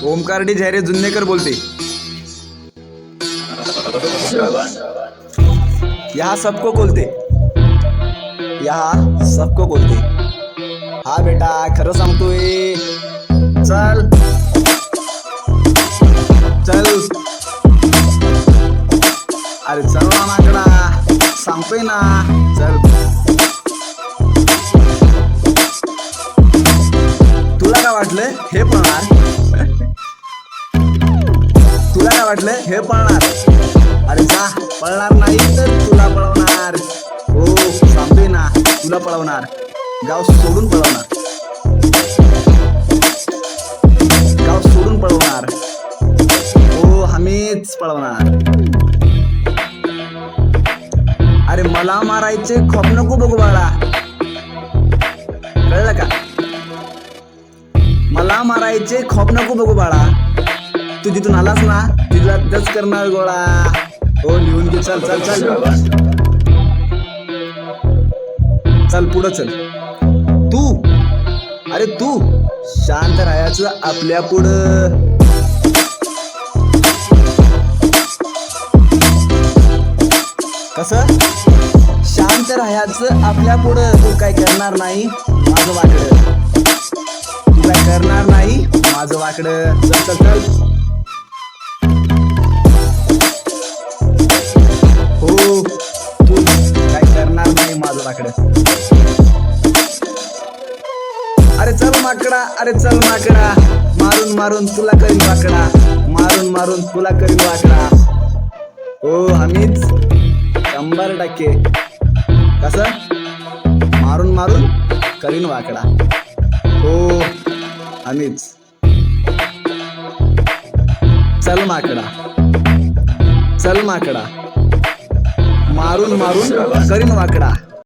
Omkar D झैरे जुन्नेकर बोलते। यहाँ सबको बोलते, यहाँ सबको बोलते। हा बेटा खरं सांगतोय, चल चल, अरे चल ना माकडा, सांगतोय ना, चल। तुला काय वाटलं हे पळणार? तुला काय वाटलं हे पळणार? अरे जा, पळणार नाही तर तुला पळवणार। हो सांगतोय ना, तुला पळवणार, गाव सोडून पळवणार, गाव सोडून पळवणार। हो आम्हीच पळवणार। अरे मला मारायचे खप नको बघू बाळा, कळलं का? मला मारायचे खप नको बघू बाळा, तू जिथून आलास ना तिथला दच करणार गोळा। हो लिहून घे, चल चल चल चल पुढं चल। तू, अरे तू शांत राहायचं आपल्या पुढं। कसं शांत राहायचं आपल्या पुढं? तू काय करणार नाही माझं वाकडं, तू काय करणार नाही माझं वाकडं। चल चल चल, हो तू काय करणार नाही माझं वाकडं। अरे चल माकडा, अरे चल माकडा, मारून मारून तुला करीन वाकडा, मारून मारून तुला करीन वाकडा। हो आम्हीच 100%, कसं मारून मारून करीन वाकडा। हो आम्हीच, चल माकडा, चल माकडा, मारून मारून करीन वाकडा।